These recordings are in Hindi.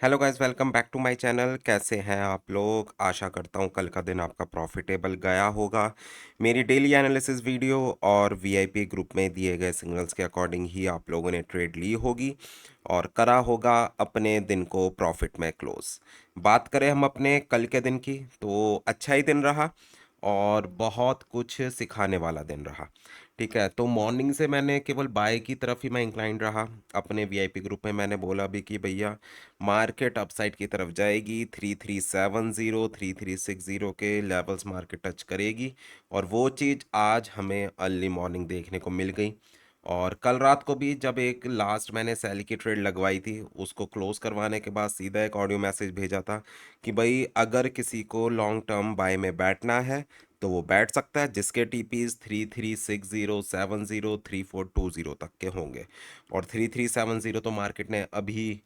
Hello guys, welcome back to my channel. कैसे हैं आप लोग? आशा करता हूं कल का दिन आपका प्रॉफिटेबल गया होगा। मेरी डेली एनालिसिस वीडियो और वीआईपी ग्रुप में दिए गए सिग्नल्स के अकॉर्डिंग ही आप लोगों ने ट्रेड ली होगी और करा होगा अपने दिन को प्रॉफिट में क्लोज। बात करें हम अपने कल के दिन की, तो अच्छा ही दिन रहा और बहुत कुछ सिखाने वाला दिन रहा। ठीक है, तो मॉर्निंग से मैंने केवल बाय की तरफ ही मैं इंक्लाइंड रहा। अपने वीआईपी ग्रुप में मैंने बोला भी कि भैया मार्केट अपसाइड की तरफ जाएगी, 3370 3360 के लेवल्स मार्केट टच करेगी और वो चीज़ आज हमें अर्ली मॉर्निंग देखने को मिल गई। और कल रात को भी जब एक लास्ट मैंने सेल की ट्रेड लगवाई थी, उसको क्लोज करवाने के बाद सीधा एक ऑडियो मैसेज भेजा था कि भाई अगर किसी को लॉन्ग टर्म बाय में बैठना है तो वो बैठ सकता है, जिसके टीपीज 3360 70 3420 तक के होंगे। और 3370 तो मार्केट ने अभी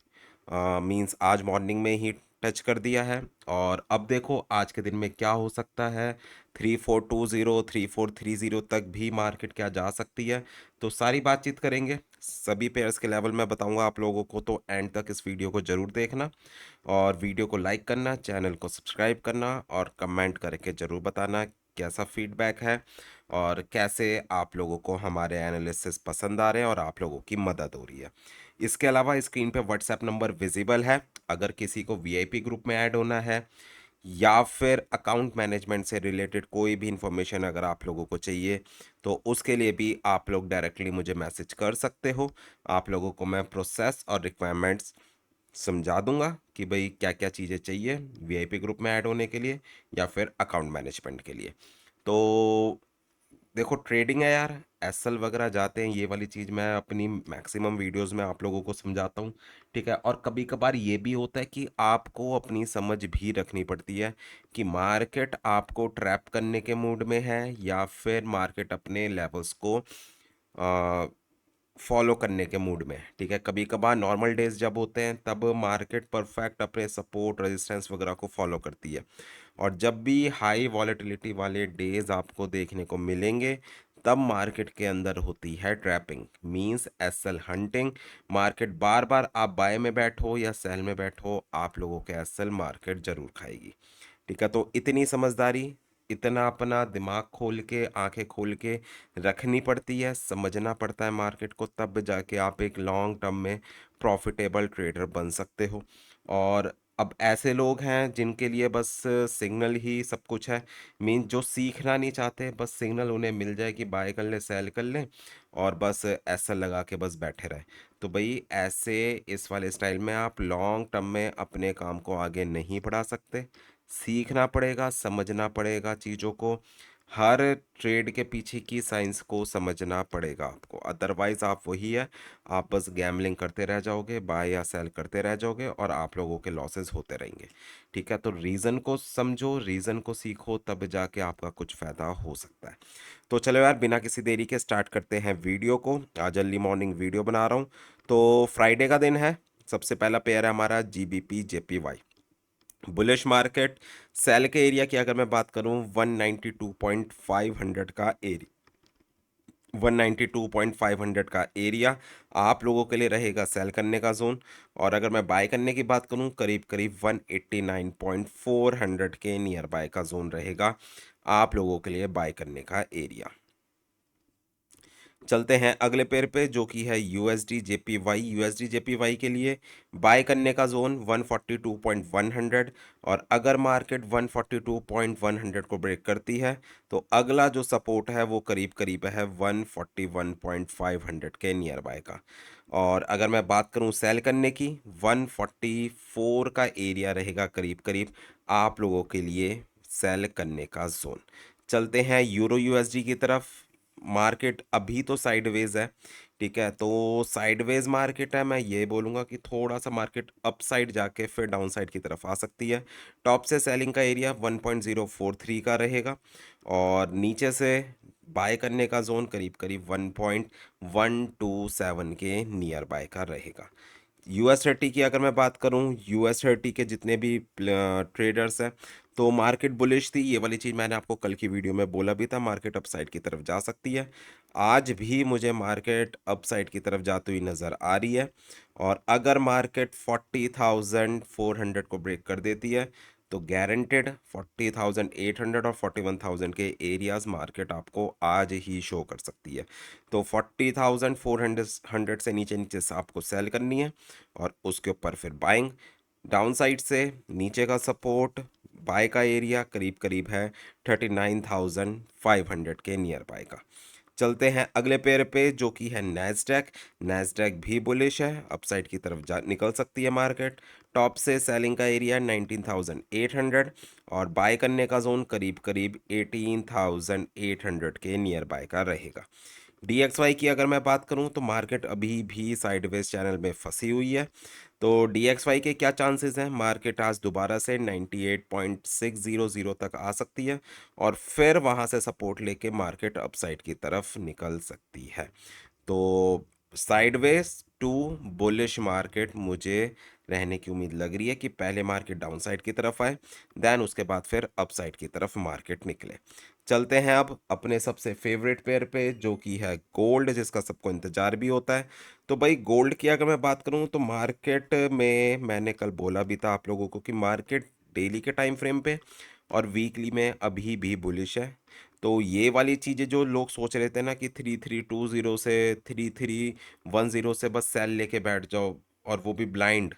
मींस आज मॉर्निंग में ही टच कर दिया है। और अब देखो आज के दिन में क्या हो सकता है। 3420 3430 तक भी मार्केट क्या जा सकती है, तो सारी बातचीत करेंगे। सभी पेयर्स के लेवल मैं बताऊंगा आप लोगों को, तो एंड तक इस वीडियो को जरूर देखना और वीडियो को लाइक करना, चैनल को सब्सक्राइब करना और कमेंट करके ज़रूर बताना कैसा फीडबैक है और कैसे आप लोगों को हमारे एनालिसिस पसंद आ रहे हैं और आप लोगों की मदद हो रही है। इसके अलावा स्क्रीन पे व्हाट्सएप नंबर विजिबल है। अगर किसी को वीआईपी ग्रुप में ऐड होना है या फिर अकाउंट मैनेजमेंट से रिलेटेड कोई भी इंफॉर्मेशन अगर आप लोगों को चाहिए, तो उसके लिए भी आप लोग डायरेक्टली मुझे मैसेज कर सकते हो। आप लोगों को मैं प्रोसेस और रिक्वायरमेंट्स समझा दूंगा कि भाई क्या क्या चीज़ें चाहिए वीआईपी ग्रुप में ऐड होने के लिए या फिर अकाउंट मैनेजमेंट के लिए। तो देखो ट्रेडिंग है यार, एसएल वगैरह जाते हैं, ये वाली चीज़ मैं अपनी मैक्सिमम वीडियोस में आप लोगों को समझाता हूँ। ठीक है, और कभी कभार ये भी होता है कि आपको अपनी समझ भी रखनी पड़ती है कि मार्केट आपको ट्रैप करने के मूड में है या फिर मार्केट अपने लेवल्स को फॉलो करने के मूड में। ठीक है, कभी कभार नॉर्मल डेज जब होते हैं तब मार्केट परफेक्ट अपने सपोर्ट रेजिस्टेंस वगैरह को फॉलो करती है। और जब भी हाई वॉलेटिलिटी वाले डेज आपको देखने को मिलेंगे तब मार्केट के अंदर होती है trapping, means SL hunting. Market बार बार आप बाय में बैठो या सेल में बैठो, आप लोगों के एसएल मार्केट जरूर खाएगी। ठीक है, तो इतनी समझदारी, इतना अपना दिमाग खोल के आंखें खोल के रखनी पड़ती है, समझना पड़ता है मार्केट को, तब जाके आप एक लॉन्ग टर्म में प्रॉफिटेबल ट्रेडर बन सकते हो। और अब ऐसे लोग हैं जिनके लिए बस सिग्नल ही सब कुछ है, मीन जो सीखना नहीं चाहते, बस सिग्नल उन्हें मिल जाए कि बाय कर ले सेल कर ले और बस ऐसा लगा के बस बैठे रहे। तो भाई ऐसे इस वाले स्टाइल में आप लॉन्ग टर्म में अपने काम को आगे नहीं बढ़ा सकते। सीखना पड़ेगा, समझना पड़ेगा चीज़ों को, हर ट्रेड के पीछे की साइंस को समझना पड़ेगा आपको, अदरवाइज आप वही है, आप बस गैम्बलिंग करते रह जाओगे, बाय या सेल करते रह जाओगे और आप लोगों के लॉसेस होते रहेंगे। ठीक है, तो रीज़न को समझो, रीज़न को सीखो, तब जाके आपका कुछ फ़ायदा हो सकता है। तो चलो यार, बिना किसी देरी के स्टार्ट करते हैं वीडियो को। आज अर्ली मॉर्निंग वीडियो बना रहा हूँ। तो फ्राइडे का दिन है। सबसे पहला पेयर है हमारा GBP JPY, bullish market. Sell के एरिया की अगर मैं बात करूं, 192.500 का एरिया, 192.500 का एरिया आप लोगों के लिए रहेगा सेल करने का जोन। और अगर मैं बाय करने की बात करूं, करीब करीब 189.400 के नियर बाय का जोन रहेगा आप लोगों के लिए बाय करने का एरिया। चलते हैं अगले पेयर पे जो कि है यूएसडी जेपीवाई। यूएसडी जेपीवाई के लिए बाय करने का जोन 142.100। और अगर मार्केट 142.100 को ब्रेक करती है तो अगला जो सपोर्ट है वो करीब करीब है 141.500 के नियर बाय का। और अगर मैं बात करूं सेल करने की, 144 का एरिया रहेगा करीब करीब आप लोगों के लिए सेल करने का जोन। चलते हैं यूरो यूएसडी की तरफ। मार्केट अभी तो साइडवेज है। ठीक है, तो साइडवेज मार्केट है, मैं ये बोलूँगा कि थोड़ा सा मार्केट अप साइड जाके फिर डाउन साइड की तरफ आ सकती है। टॉप से सेलिंग का एरिया 1.043 का रहेगा और नीचे से बाय करने का जोन करीब करीब 1.127 के नियर बाय का रहेगा। यूएस 30 की अगर मैं बात करूं, यूएस 30 के जितने भी ट्रेडर्स हैं तो मार्केट बुलिश थी, ये वाली चीज़ मैंने आपको कल की वीडियो में बोला भी था, मार्केट अपसाइड की तरफ जा सकती है। आज भी मुझे मार्केट अपसाइड की तरफ जाती हुई नज़र आ रही है, और अगर मार्केट 40,400 को ब्रेक कर देती है तो गारंटेड 40,800 और 41,000 के एरियाज मार्केट आपको आज ही शो कर सकती है। तो 40,400 से नीचे नीचे से आपको सेल करनी है, और उसके ऊपर फिर बाइंग। डाउन साइड से नीचे का सपोर्ट बाय का एरिया करीब करीब है 39,500 के नियर बाय का। चलते हैं अगले पेयर पे, जो कि है नैस्डैक। नैस्डैक भी बुलिश है, अपसाइड की तरफ जा निकल सकती है मार्केट। टॉप से सेलिंग का एरिया 19,800, और बाय करने का जोन करीब करीब 18,800 के नियर बाय का रहेगा। DXY की अगर मैं बात करूं तो मार्केट अभी भी साइडवेज चैनल में फंसी हुई है। तो DXY के क्या चांसेस हैं, मार्केट आज दोबारा से 98.600 तक आ सकती है, और फिर वहां से सपोर्ट लेके मार्केट अपसाइड की तरफ निकल सकती है। तो साइडवेज टू बुलिश मार्केट मुझे रहने की उम्मीद लग रही है, कि पहले मार्केट डाउन साइड की तरफ आए, देन उसके बाद फिर अप साइड की तरफ मार्केट निकले। चलते हैं अब अपने सबसे फेवरेट पेयर पे, जो कि है गोल्ड, जिसका सबको इंतजार भी होता है। तो भाई गोल्ड की अगर मैं बात करूं तो मार्केट में मैंने कल बोला भी था आप लोगों को कि मार्केट डेली के टाइम फ्रेम पे और वीकली में अभी भी बुलिश है। तो ये वाली चीज़ें जो लोग सोच रहे थे ना कि 3320 से 3310 से बस सेल लेके बैठ जाओ, और वो भी ब्लाइंड,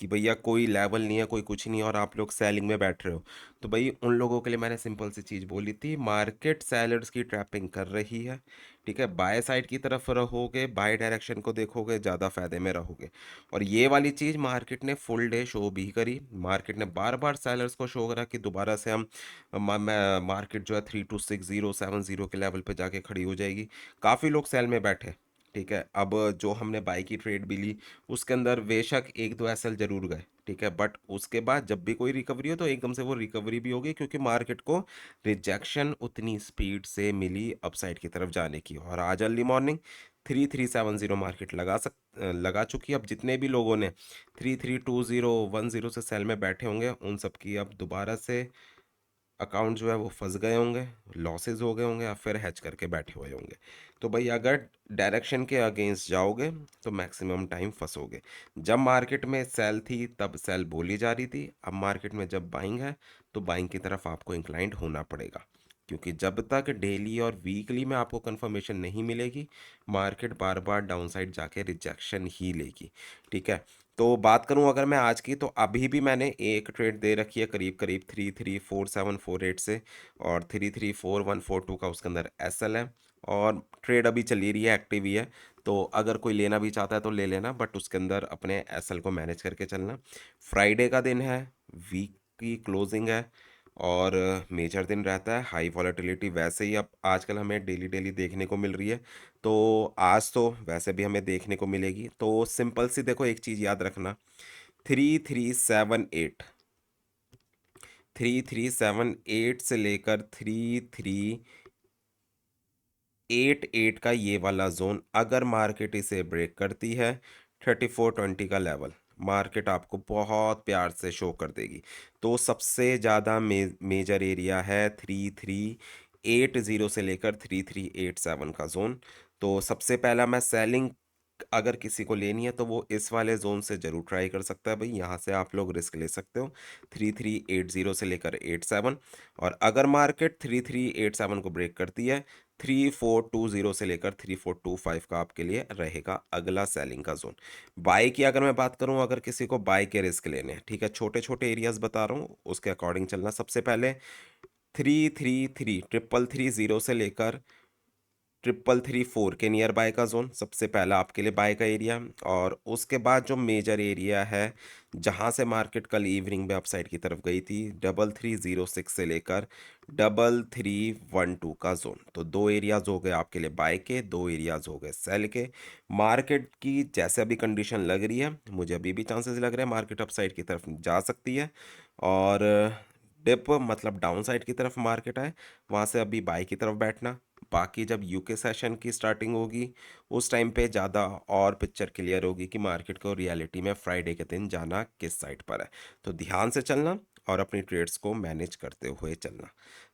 कि भैया कोई लेवल नहीं है, कोई कुछ नहीं है, और आप लोग सेलिंग में बैठ रहे हो। तो भाई उन लोगों के लिए मैंने सिंपल सी चीज़ बोली थी, मार्केट सेलर्स की ट्रैपिंग कर रही है। ठीक है, बाय साइड की तरफ रहोगे, बाय डायरेक्शन को देखोगे, ज़्यादा फायदे में रहोगे। और ये वाली चीज़ मार्केट ने फुल डे शो भी करी, मार्केट ने बार बार सेलर्स को शो करा कि दोबारा से हम मार्केट जो है 326070 के लेवल पे जाके खड़ी हो जाएगी। काफ़ी लोग सेल में बैठे। ठीक है, अब जो हमने बाई की ट्रेड भी ली, उसके अंदर बेशक एक दो एसएल जरूर गए। ठीक है, बट उसके बाद जब भी कोई रिकवरी हो तो एकदम से वो रिकवरी भी होगी, क्योंकि मार्केट को रिजेक्शन उतनी स्पीड से मिली अपसाइड की तरफ जाने की। और आज अर्ली मॉर्निंग 3370 मार्केट लगा चुकी है। अब जितने भी लोगों ने 332010 से सेल में बैठे होंगे, उन सब की अब दोबारा से अकाउंट जो है वो फंस गए होंगे, लॉसेस हो गए होंगे, या फिर हैच करके बैठे हुए होंगे। तो भाई अगर डायरेक्शन के अगेंस्ट जाओगे तो मैक्सिमम टाइम फंसोगे। जब मार्केट में सेल थी तब सेल बोली जा रही थी, अब मार्केट में जब बाइंग है तो बाइंग की तरफ आपको इंक्लाइंड होना पड़ेगा, क्योंकि जब तक डेली और वीकली में आपको कंफर्मेशन नहीं मिलेगी, मार्केट बार बार डाउनसाइड जाके रिजेक्शन ही लेगी। ठीक है, तो बात करूं अगर मैं आज की, तो अभी भी मैंने एक ट्रेड दे रखी है करीब करीब 334748 से, और 334142 का उसके अंदर एसएल है, और ट्रेड अभी चली रही है, एक्टिव ही है। तो अगर कोई लेना भी चाहता है तो ले लेना, बट उसके अंदर अपने एसएल को मैनेज करके चलना। फ्राइडे का दिन है, वीक की क्लोजिंग है, और मेजर दिन रहता है। हाई वॉलेटिलिटी वैसे ही अब आजकल हमें डेली डेली देखने को मिल रही है, तो आज तो वैसे भी हमें देखने को मिलेगी। तो सिंपल सी देखो, एक चीज़ याद रखना, 3378 से लेकर 3388 का ये वाला जोन, अगर मार्केट इसे ब्रेक करती है, 3420 का लेवल मार्केट आपको बहुत प्यार से शो कर देगी। तो सबसे ज़्यादा मेजर एरिया है 3380 से लेकर 3387 का जोन। तो सबसे पहला मैं सेलिंग अगर किसी को लेनी है तो वो इस वाले जोन से ज़रूर ट्राई कर सकता है भाई, यहाँ से आप लोग रिस्क ले सकते हो 3380 से लेकर 87। और अगर मार्केट 3387 को ब्रेक करती है, 3420 से लेकर 3425 का आपके लिए रहेगा अगला सेलिंग का जोन। बाय की अगर मैं बात करूं, अगर किसी को बाय के रिस्क लेने हैं, ठीक है, छोटे छोटे एरियाज बता रहा हूँ, उसके अकॉर्डिंग चलना। सबसे पहले 3330 से लेकर 3334 के नियर बाय का जोन सबसे पहला आपके लिए बाय का एरिया। और उसके बाद जो मेजर एरिया है, जहां से मार्केट कल इवनिंग में अपसाइड की तरफ गई थी, 3306 से लेकर 3312 का जोन। तो दो एरियाज हो गए आपके लिए बाय के, दो एरियाज हो गए सेल के। मार्केट की जैसे अभी कंडीशन लग रही है, मुझे अभी भी चांसेस लग रहे हैं मार्केट अपसाइड की तरफ जा सकती है। और डिप मतलब डाउन साइड की तरफ मार्केट आए, वहाँ से अभी बाय की तरफ बैठना। बाकी जब यूके सेशन की स्टार्टिंग होगी, उस टाइम पे ज़्यादा और पिक्चर क्लियर होगी कि मार्केट को रियलिटी में फ्राइडे के दिन जाना किस साइड पर है। तो ध्यान से चलना, और अपनी ट्रेड्स को मैनेज करते हुए चलना।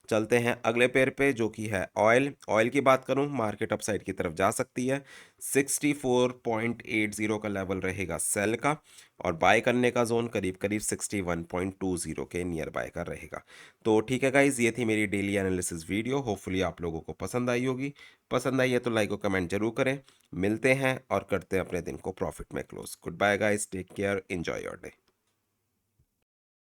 चलते हैं अगले पेयर पे जो कि है ऑयल। ऑयल की बात करूं, मार्केट अपसाइड की तरफ जा सकती है। 64.80 का लेवल रहेगा सेल का, और बाय करने का जोन करीब करीब 61.20 के नियर बाय का रहेगा। तो ठीक है गाइज, ये थी मेरी डेली एनालिसिस वीडियो। होपफुली आप लोगों को पसंद आई होगी। पसंद आई है तो लाइक और कमेंट जरूर करें। मिलते हैं और करते हैं अपने दिन को प्रॉफिट में close. Good bye guys, take care, enjoy your day.